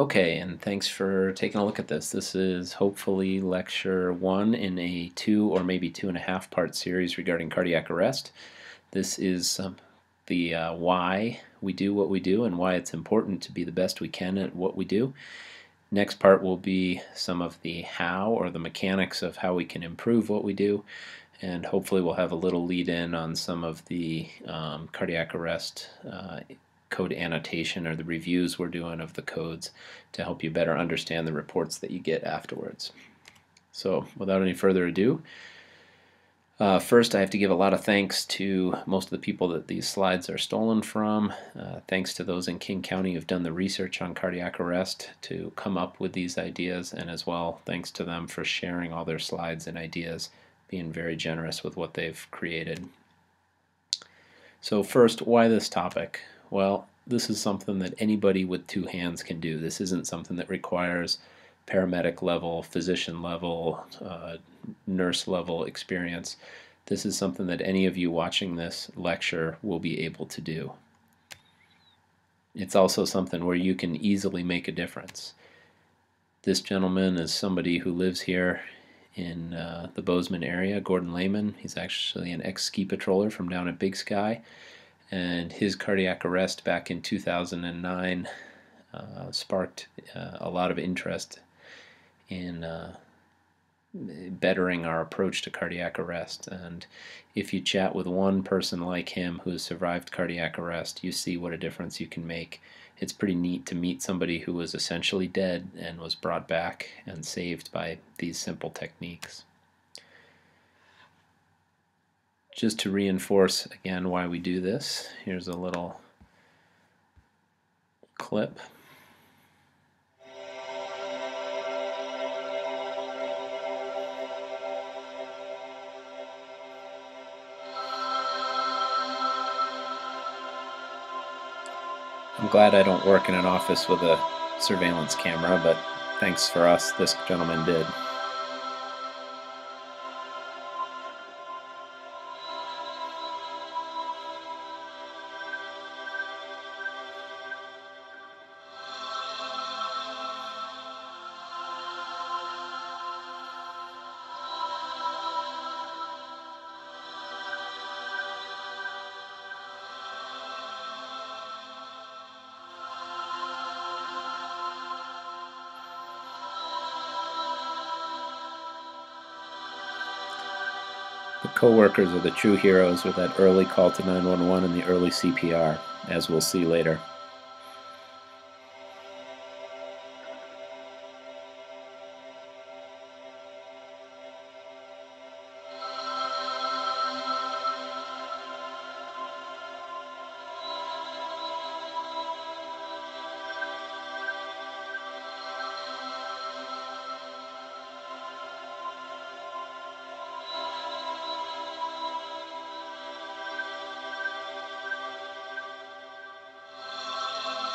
Okay, and thanks for taking a look at this. This is hopefully lecture 1 in a 2 or maybe 2.5 part series regarding cardiac arrest. This is the why we do what we do and why it's important to be the best we can at what we do. Next part will be some of the how, or the mechanics of how we can improve what we do, and hopefully we'll have a little lead in on some of the cardiac arrest code annotation, or the reviews we're doing of the codes, to help you better understand the reports that you get afterwards. So without any further ado, first I have to give a lot of thanks to most of the people that these slides are stolen from. Thanks to those in King County who've done the research on cardiac arrest to come up with these ideas, and as well thanks to them for sharing all their slides and ideas, being very generous with what they've created. So first, why this topic? Well, this is something that anybody with 2 hands can do. This isn't something that requires paramedic level, physician level, nurse level experience. This is something that any of you watching this lecture will be able to do. It's also something where you can easily make a difference. This gentleman is somebody who lives here in the Bozeman area, Gordon Lehman. He's actually an ex-ski patroller from down at Big Sky, and his cardiac arrest back in 2009 sparked a lot of interest in bettering our approach to cardiac arrest. And if you chat with one person like him who has survived cardiac arrest, you see what a difference you can make. It's pretty neat to meet somebody who was essentially dead and was brought back and saved by these simple techniques. Just to reinforce again why we do this, here's a little clip. I'm glad I don't work in an office with a surveillance camera, but thanks for us, this gentleman did. The co-workers are the true heroes with that early call to 911 and the early CPR, as we'll see later.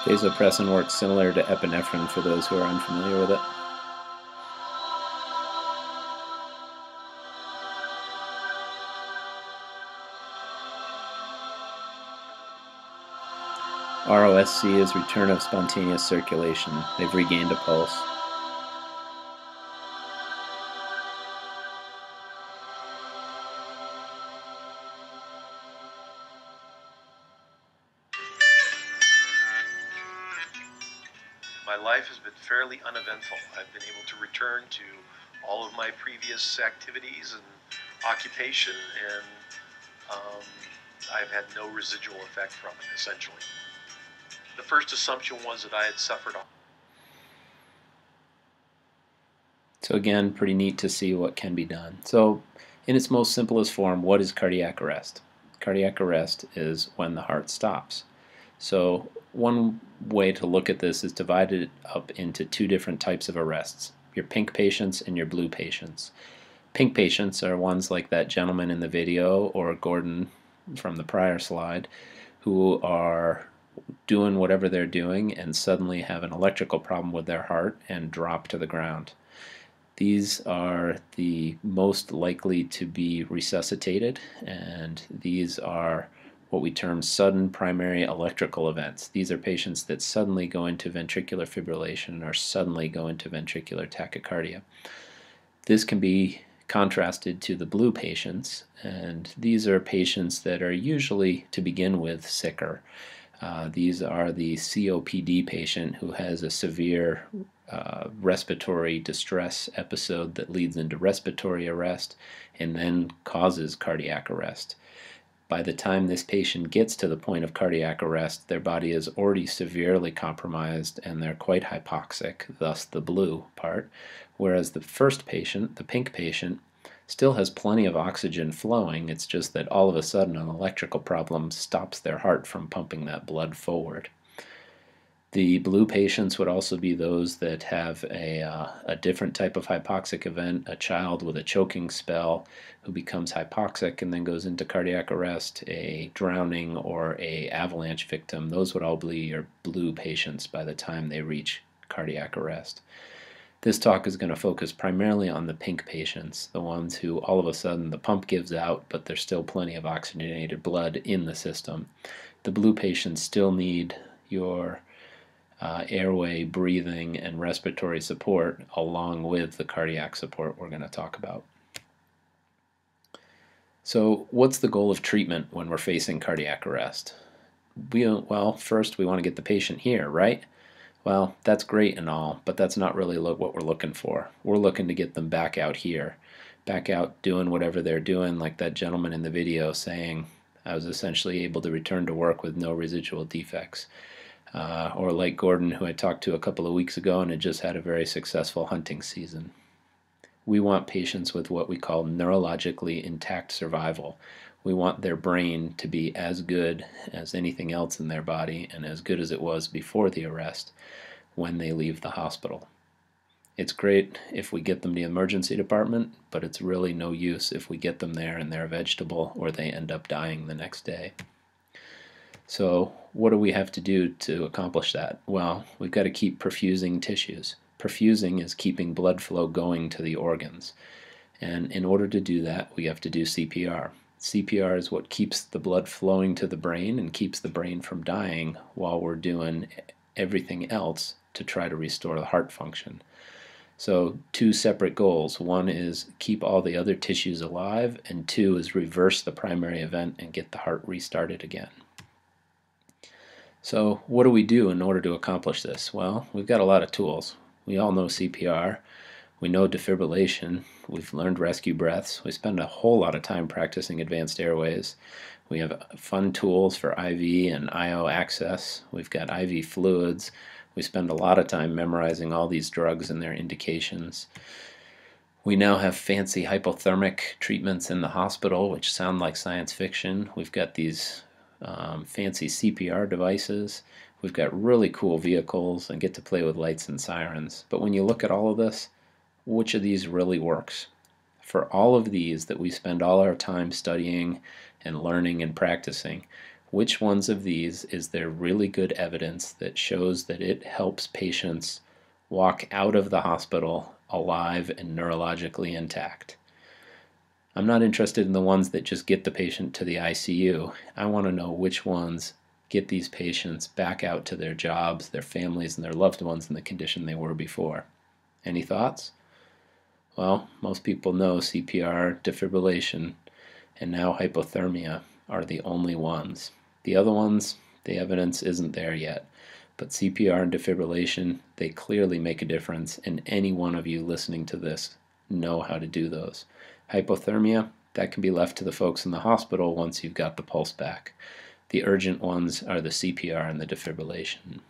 Vasopressin works similar to epinephrine for those who are unfamiliar with it. ROSC is return of spontaneous circulation. They've regained a pulse. My life has been fairly uneventful. I've been able to return to all of my previous activities and occupation, and I've had no residual effect from it, essentially. The first assumption was that I had suffered. So again, pretty neat to see what can be done. So in its most simplest form, what is cardiac arrest? Cardiac arrest is when the heart stops. So one way to look at this is divided it up into 2 different types of arrests: your pink patients and your blue patients. Pink patients are ones like that gentleman in the video, or Gordon from the prior slide, who are doing whatever they're doing and suddenly have an electrical problem with their heart and drop to the ground. These are the most likely to be resuscitated, and these are what we term sudden primary electrical events. These are patients that suddenly go into ventricular fibrillation or suddenly go into ventricular tachycardia. This can be contrasted to the blue patients, and these are patients that are usually, to begin with, sicker. These are the COPD patient who has a severe respiratory distress episode that leads into respiratory arrest and then causes cardiac arrest. By the time this patient gets to the point of cardiac arrest, their body is already severely compromised and they're quite hypoxic, thus the blue part, whereas the first patient, the pink patient, still has plenty of oxygen flowing. It's just that all of a sudden an electrical problem stops their heart from pumping that blood forward. The blue patients would also be those that have a different type of hypoxic event, a child with a choking spell who becomes hypoxic and then goes into cardiac arrest, a drowning or a avalanche victim. Those would all be your blue patients by the time they reach cardiac arrest. This talk is going to focus primarily on the pink patients, the ones who all of a sudden the pump gives out, but there's still plenty of oxygenated blood in the system. The blue patients still need your airway, breathing, and respiratory support along with the cardiac support we're going to talk about. So what's the goal of treatment when we're facing cardiac arrest? Well, first we want to get the patient here, right? Well, that's great and all, but that's not really what we're looking for. We're looking to get them back out here, back out doing whatever they're doing, like that gentleman in the video saying, I was essentially able to return to work with no residual defects. Or like Gordon, who I talked to a couple of weeks ago and had just had a very successful hunting season. We want patients with what we call neurologically intact survival. We want their brain to be as good as anything else in their body and as good as it was before the arrest when they leave the hospital. It's great if we get them to the emergency department, but it's really no use if we get them there and they're a vegetable or they end up dying the next day. So what do we have to do to accomplish that? Well, we've got to keep perfusing tissues. Perfusing is keeping blood flow going to the organs. And in order to do that, we have to do CPR. CPR is what keeps the blood flowing to the brain and keeps the brain from dying while we're doing everything else to try to restore the heart function. So two separate goals. One is keep all the other tissues alive, and two is reverse the primary event and get the heart restarted again. So what do we do in order to accomplish this? Well, we've got a lot of tools. We all know CPR. We know defibrillation. We've learned rescue breaths. We spend a whole lot of time practicing advanced airways. We have fun tools for IV and IO access. We've got IV fluids. We spend a lot of time memorizing all these drugs and their indications. We now have fancy hypothermic treatments in the hospital, which sound like science fiction. We've got these fancy CPR devices. We've got really cool vehicles and get to play with lights and sirens. But when you look at all of this, which of these really works? For all of these that we spend all our time studying and learning and practicing, which ones of these is there really good evidence that shows that it helps patients walk out of the hospital alive and neurologically intact? I'm not interested in the ones that just get the patient to the ICU. I want to know which ones get these patients back out to their jobs, their families, and their loved ones in the condition they were before. Any thoughts? Well, most people know CPR, defibrillation, and now hypothermia are the only ones. The other ones, the evidence isn't there yet. But CPR and defibrillation, they clearly make a difference, and any one of you listening to this know how to do those. Hypothermia, that can be left to the folks in the hospital once you've got the pulse back. The urgent ones are the CPR and the defibrillation.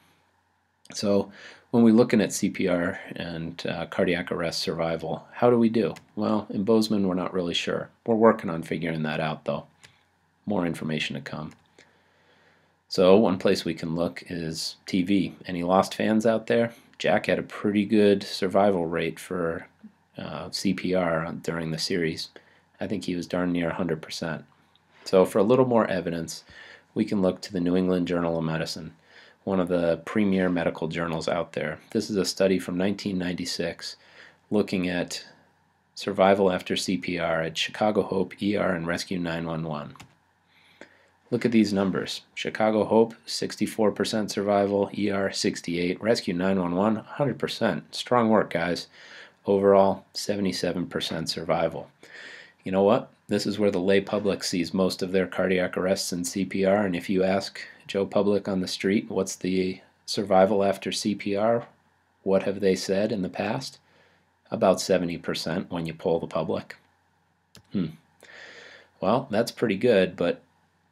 So when we're looking at CPR and cardiac arrest survival, how do we do? Well, in Bozeman, we're not really sure. We're working on figuring that out, though. More information to come. So one place we can look is TV. Any Lost fans out there? Jack had a pretty good survival rate for CPR during the series. I think he was darn near 100%. So for a little more evidence, we can look to the New England Journal of Medicine, one of the premier medical journals out there. This is a study from 1996 looking at survival after CPR at Chicago Hope ER and Rescue 911. Look at these numbers. Chicago Hope, 64% survival, ER 68, Rescue 911, 100%. Strong work, guys. Overall, 77% survival. You know what? This is where the lay public sees most of their cardiac arrests and CPR, and if you ask Joe Public on the street, what's the survival after CPR, what have they said in the past? About 70% when you poll the public. Well, that's pretty good, but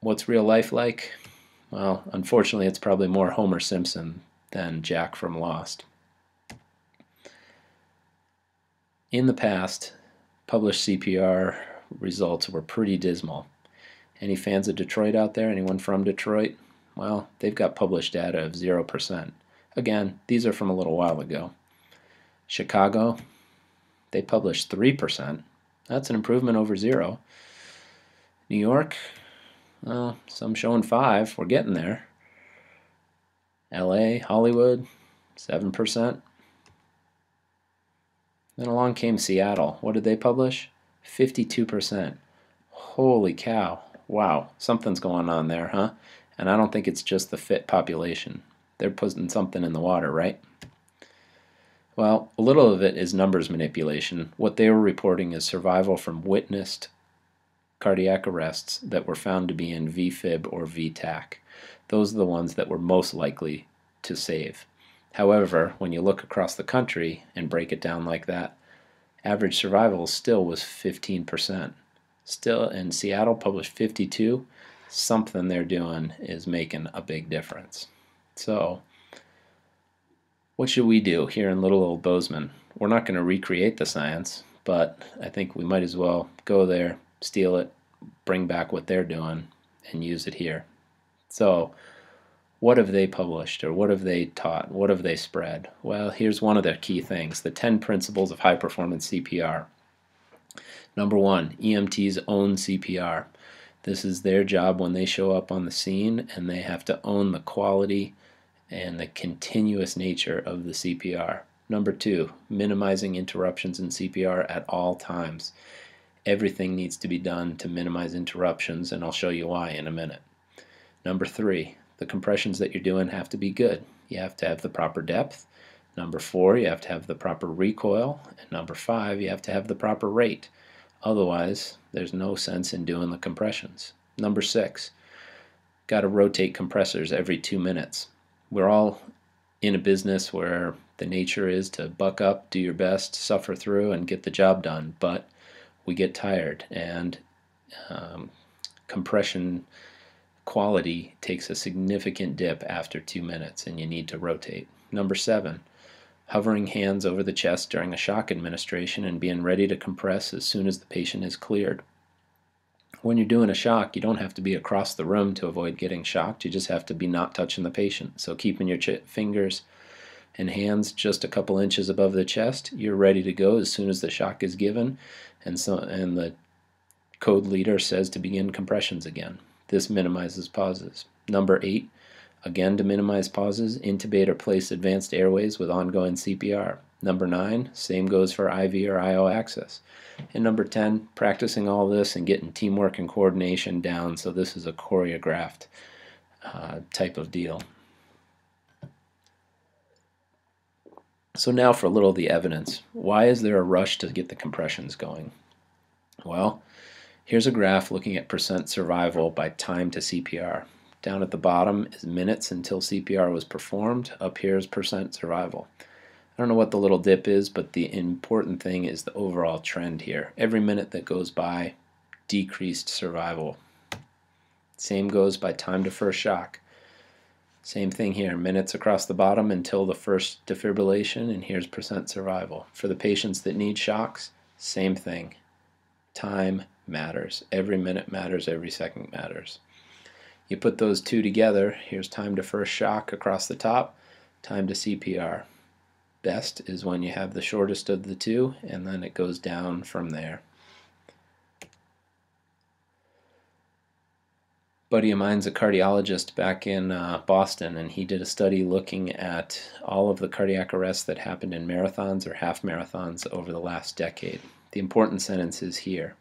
what's real life like? Well, unfortunately, it's probably more Homer Simpson than Jack from Lost. In the past, published CPR results were pretty dismal. Any fans of Detroit out there? Anyone from Detroit? Well, they've got published data of 0%. Again, these are from a little while ago. Chicago, they published 3%. That's an improvement over 0. New York, well, some showing 5. We're getting there. LA, Hollywood, 7%. Then along came Seattle. What did they publish? 52%. Holy cow. Wow, something's going on there, huh? And I don't think it's just the fit population. They're putting something in the water, right? Well, a little of it is numbers manipulation. What they were reporting is survival from witnessed cardiac arrests that were found to be in VFib or VTAC. Those are the ones that were most likely to save. However, when you look across the country and break it down like that, average survival still was 15%. Still, in Seattle published 52. Something they're doing is making a big difference. So, what should we do here in little old Bozeman? We're not going to recreate the science, but I think we might as well go there, steal it, bring back what they're doing, and use it here. So, what have they published, or what have they taught? What have they spread? Well, here's one of their key things, the 10 principles of high performance CPR. Number 1, EMTs own CPR. This is their job when they show up on the scene, and they have to own the quality and the continuous nature of the CPR. Number 2, minimizing interruptions in CPR at all times. Everything needs to be done to minimize interruptions, and I'll show you why in a minute. Number 3, the compressions that you're doing have to be good. You have to have the proper depth. Number 4, you have to have the proper recoil. And number 5, you have to have the proper rate. Otherwise, there's no sense in doing the compressions. Number 6, got to rotate compressors every 2 minutes. We're all in a business where the nature is to buck up, do your best, suffer through, and get the job done. But we get tired, and compression quality takes a significant dip after 2 minutes, and you need to rotate. Number 7, hovering hands over the chest during a shock administration and being ready to compress as soon as the patient is cleared. When you're doing a shock, you don't have to be across the room to avoid getting shocked. You just have to be not touching the patient. So keeping your fingers and hands just a couple inches above the chest, you're ready to go as soon as the shock is given, and the code leader says to begin compressions again. This minimizes pauses. Number 8, again to minimize pauses, intubate or place advanced airways with ongoing CPR. Number 9, same goes for IV or IO access. And number 10, practicing all this and getting teamwork and coordination down, so this is a choreographed type of deal. So now for a little of the evidence. Why is there a rush to get the compressions going? Well, here's a graph looking at percent survival by time to CPR. Down at the bottom is minutes until CPR was performed. Up here is percent survival. I don't know what the little dip is, but the important thing is the overall trend here. Every minute that goes by, decreased survival. Same goes by time to first shock. Same thing here, minutes across the bottom until the first defibrillation, and here's percent survival. For the patients that need shocks, same thing. Time matters. Every minute matters, every second matters. You put those two together, here's time to first shock across the top, time to CPR. Best is when you have the shortest of the two, and then it goes down from there. Buddy of mine's a cardiologist back in Boston, and he did a study looking at all of the cardiac arrests that happened in marathons or half marathons over the last decade. The important sentence is here.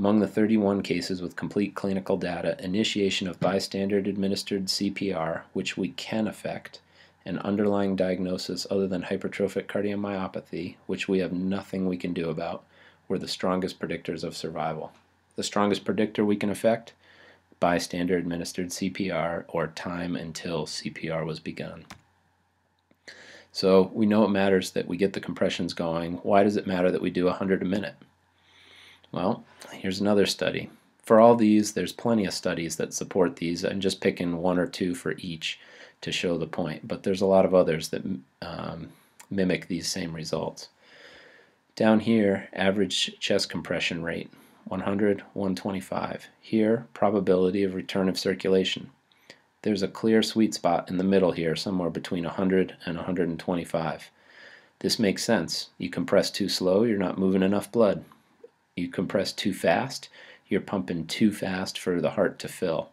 Among the 31 cases with complete clinical data, initiation of bystander-administered CPR, which we can affect, and underlying diagnosis other than hypertrophic cardiomyopathy, which we have nothing we can do about, were the strongest predictors of survival. The strongest predictor we can affect? Bystander-administered CPR, or time until CPR was begun. So we know it matters that we get the compressions going. Why does it matter that we do 100 a minute? Well, here's another study. For all these, there's plenty of studies that support these. I'm just picking one or two for each to show the point, but there's a lot of others that mimic these same results. Down here, average chest compression rate, 100, 125. Here, probability of return of circulation. There's a clear sweet spot in the middle here, somewhere between 100 and 125. This makes sense. You compress too slow, you're not moving enough blood. You compress too fast, you're pumping too fast for the heart to fill.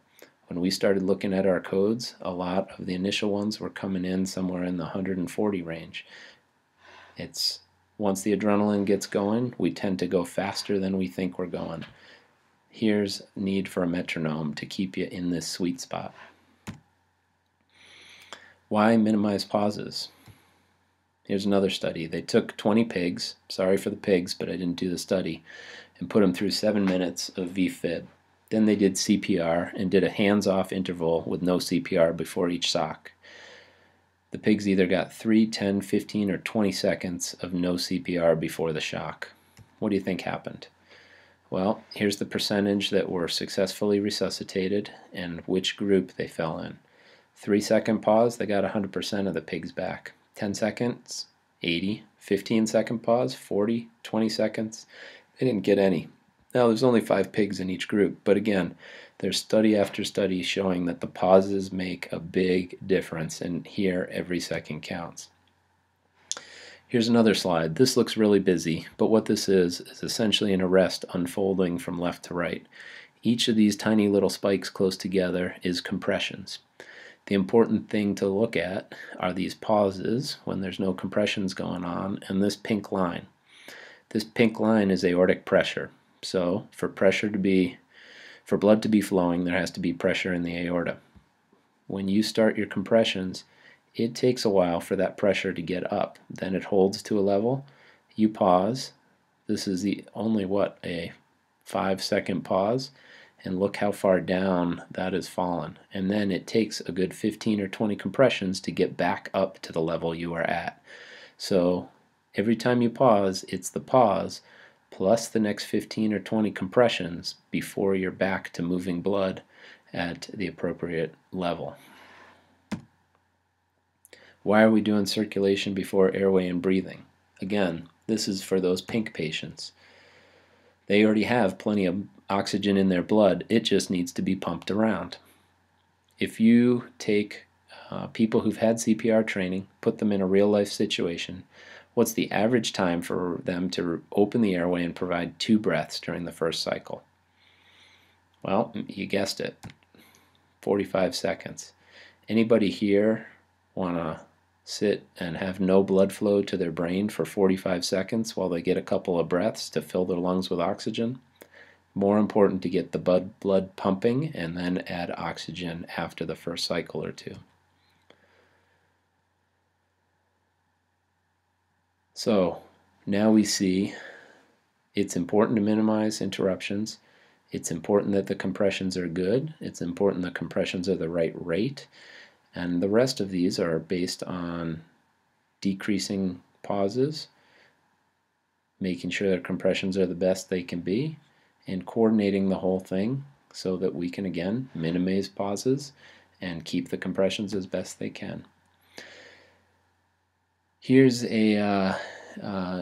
When we started looking at our codes, a lot of the initial ones were coming in somewhere in the 140 range. Once the adrenaline gets going, we tend to go faster than we think we're going. Here's need for a metronome to keep you in this sweet spot. Why minimize pauses? Here's another study. They took 20 pigs, sorry for the pigs, but I didn't do the study, and put them through 7 minutes of VFib. Then they did CPR and did a hands-off interval with no CPR before each shock. The pigs either got 3, 10, 15, or 20 seconds of no CPR before the shock. What do you think happened? Well, here's the percentage that were successfully resuscitated and which group they fell in. 3-second pause, they got 100% of the pigs back. 10 seconds, 80. 15-second pause, 40. 20 seconds, they didn't get any. Now, there's only 5 pigs in each group, but again, there's study after study showing that the pauses make a big difference, and here every second counts. Here's another slide. This looks really busy, but what this is essentially an arrest unfolding from left to right. Each of these tiny little spikes close together is compressions. The important thing to look at are these pauses when there's no compressions going on, and this pink line. This pink line is aortic pressure. So for blood to be flowing, there has to be pressure in the aorta. When you start your compressions, it takes a while for that pressure to get up. Then it holds to a level. You pause. This is only a 5-second pause. And look how far down that has fallen. And then it takes a good 15 or 20 compressions to get back up to the level you are at. So every time you pause, it's the pause plus the next 15 or 20 compressions before you're back to moving blood at the appropriate level. Why are we doing circulation before airway and breathing? Again, this is for those pink patients. They already have plenty of oxygen in their blood, it just needs to be pumped around. If you take people who've had CPR training, put them in a real life situation, what's the average time for them to open the airway and provide 2 breaths during the first cycle? Well, you guessed it, 45 seconds. Anybody here want to sit and have no blood flow to their brain for 45 seconds while they get a couple of breaths to fill their lungs with oxygen? More important to get the blood pumping and then add oxygen after the first cycle or 2. So now we see it's important to minimize interruptions. It's important that the compressions are good. It's important the compressions are the right rate. And the rest of these are based on decreasing pauses, making sure their compressions are the best they can be, and coordinating the whole thing so that we can, again, minimize pauses and keep the compressions as best they can. Here's a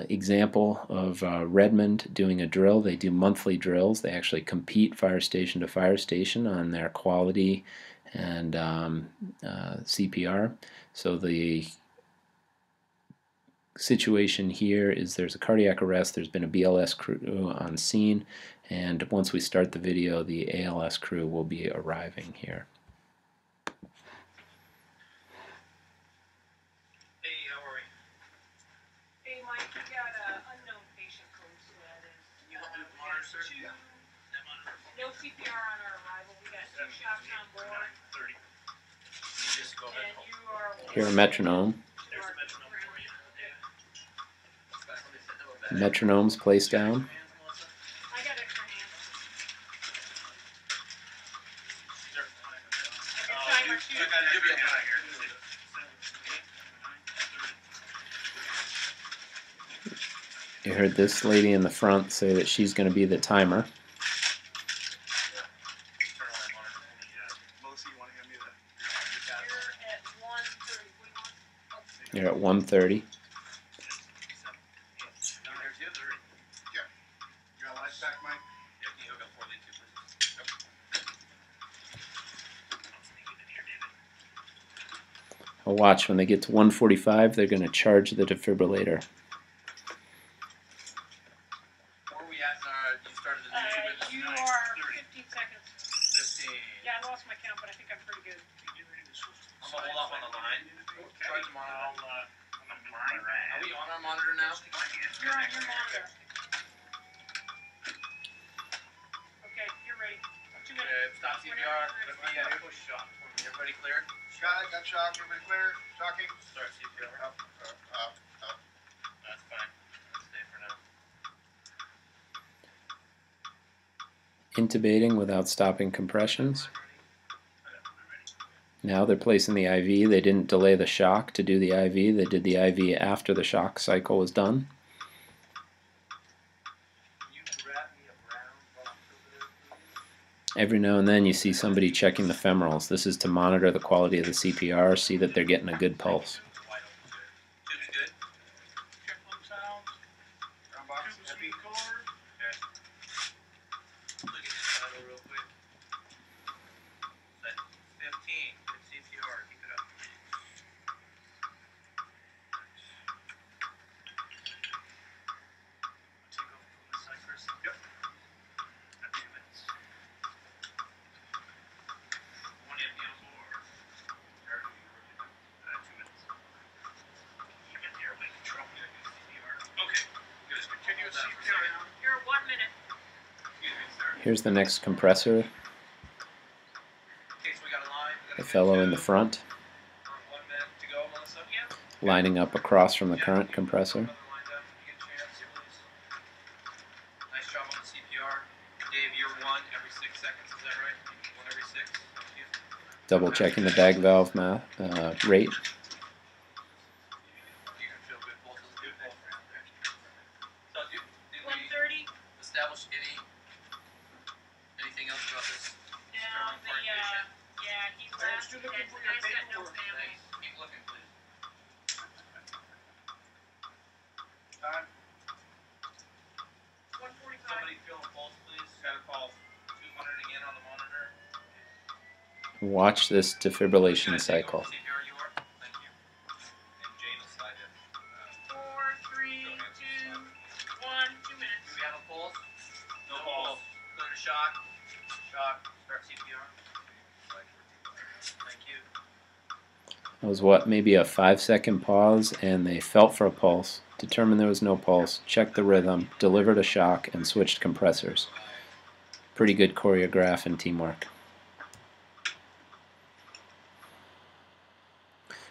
example of Redmond doing a drill. They do monthly drills. They actually compete fire station to fire station on their quality and CPR. So the situation here is there's a cardiac arrest, there's been a BLS crew on scene, and once we start the video, the ALS crew will be arriving here. Hey, how are you? Hey, Mike, you got unknown patient code, so that is. Can you help me with the monitor, sir? Yeah. No CPR on our arrival. We got 2 shots on board. 30. You just go ahead. And you are. Hear a metronome. There's a metronome for you. Metronome's placed down. I got extra hands. I got timer too. You'll be up here. You heard this lady in the front say that she's going to be the timer. You're You're at 1:30. at 1:30. I'll watch when they get to 1:45. They're going to charge the defibrillator. Where are we at? You started the new You are 15 seconds. 15. Yeah, I lost my count, but I think I'm pretty good. I'm gonna hold off on the line. Charge them on. Are we on our monitor now? You're on your monitor. Okay, you're ready. 2 minutes. Okay, stop CPR. Let me push shock. Everybody clear? Shot, got shock, everybody clear? Shocking? Start CPR. Up. That's fine. Let's stay for now. Intubating without stopping compressions. Now they're placing the IV. They didn't delay the shock to do the IV. They did the IV after the shock cycle was done. Every now and then you see somebody checking the femorals. This is to monitor the quality of the CPR, see that they're getting a good pulse. Tube's good. Check loop sounds. Ground box, Tube heavy. speed cord. Okay. Look at this vital real quick. Set 15. Good CPR. Keep it up. Take over from this side first. Yep. 2 minutes. 1 empty on board. 2 minutes. You get the airway control. CPR. Okay. Good. Continuous CPR. You're at 1 minute. Excuse me, sir. Here's the next compressor, In case we got a line. the fellow in the front, 1 minute to go, Melissa. Yep. lining up across from the current compressor. Nice job on the CPR. Dave, you're 1 every 6 seconds, is that right? 1 every 6? Thank you. Double checking the bag valve rate. You can feel good pulse. Good pulse around there. So, did we 1:30. establish anything else about this? Yeah, yeah, he's last. still looking That for your guy's got no paperwork. family. Thanks. Keep looking, please. Time. 1:45. Somebody feel a pulse, please. Gotta call 200 again on the monitor. Watch this defibrillation Gonna take cycle. over CPR, you are? Thank you. And Jane will slide in. 4, 3, 2, 1. 2 minutes. Do we have a pulse? No pulse. Clear to shock. Shock. Start CPR. Thank you. It was what, maybe a 5-second pause, and they felt for a pulse, determined there was no pulse, checked the rhythm, delivered a shock, and switched compressors. Pretty good choreograph and teamwork.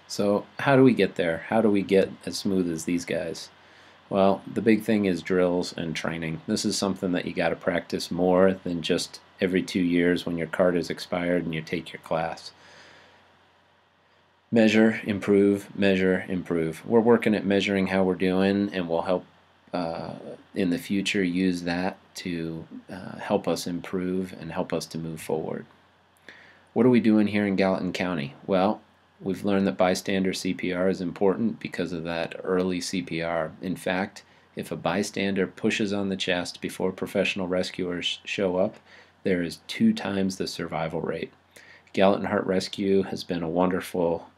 So how do we get there? How do we get as smooth as these guys? Well, the big thing is drills and training. This is something that you got to practice more than just every 2 years when your card is expired and you take your class. Measure, improve, measure, improve. We're working at measuring how we're doing, and we'll help in the future use that to help us improve and help us to move forward. What are we doing here in Gallatin County? Well, we've learned that bystander CPR is important because of that early CPR. In fact, if a bystander pushes on the chest before professional rescuers show up, there is 2 times the survival rate. Gallatin Heart Rescue has been a wonderful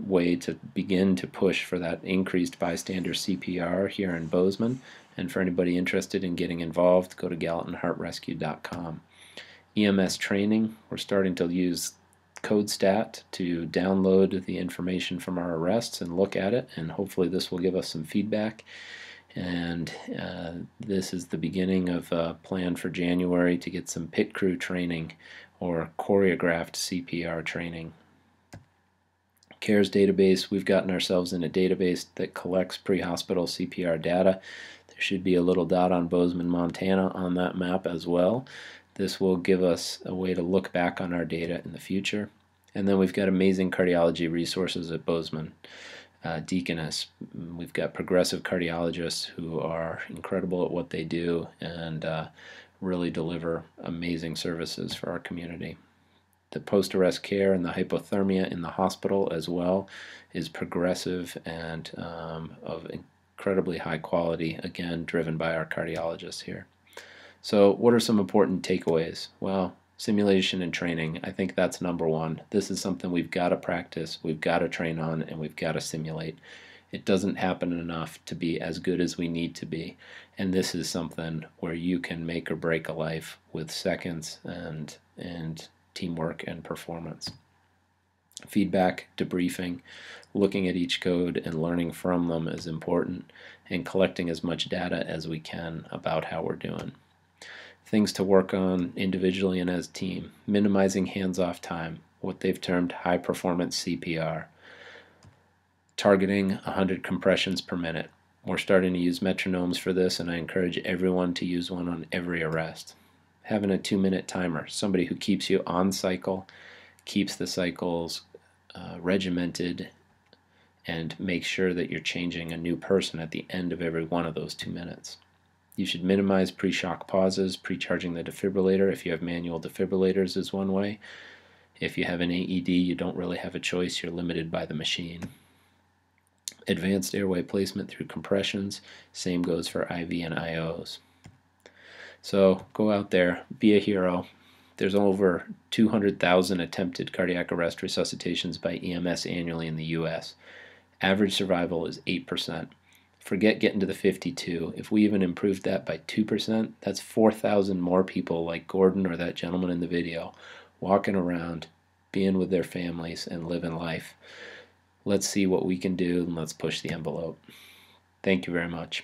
way to begin to push for that increased bystander CPR here in Bozeman. And for anybody interested in getting involved, go to gallatinheartrescue.com. EMS training, we're starting to use CodeStat to download the information from our arrests and look at it, and hopefully this will give us some feedback. And this is the beginning of a plan for January to get some pit crew training or choreographed CPR training. CARES database, we've gotten ourselves in a database that collects pre-hospital CPR data. There should be a little dot on Bozeman, Montana on that map as well. This will give us a way to look back on our data in the future. And then we've got amazing cardiology resources at Bozeman. Deaconess, we've got progressive cardiologists who are incredible at what they do and really deliver amazing services for our community. The post-arrest care and the hypothermia in the hospital as well is progressive and of incredibly high quality, again driven by our cardiologists here. So what are some important takeaways? Well, simulation and training, I think that's number one. This is something we've got to practice, we've got to train on, and we've got to simulate. It doesn't happen enough to be as good as we need to be, and this is something where you can make or break a life with seconds and teamwork and performance. Feedback, debriefing, looking at each code and learning from them is important, and collecting as much data as we can about how we're doing. Things to work on individually and as a team: minimizing hands-off time, what they've termed high-performance CPR, targeting 100 compressions per minute. We're starting to use metronomes for this, and I encourage everyone to use one on every arrest. Having a 2-minute timer, somebody who keeps you on cycle, keeps the cycles regimented, and makes sure that you're changing a new person at the end of every one of those 2 minutes. You should minimize pre-shock pauses. Pre-charging the defibrillator, if you have manual defibrillators, is one way. If you have an AED, you don't really have a choice. You're limited by the machine. Advanced airway placement through compressions. Same goes for IV and IOs. So go out there, be a hero. There's over 200,000 attempted cardiac arrest resuscitations by EMS annually in the U.S. Average survival is 8%. Forget getting to the 52. If we even improved that by 2%, that's 4,000 more people like Gordon or that gentleman in the video walking around, being with their families, and living life. Let's see what we can do, and let's push the envelope. Thank you very much.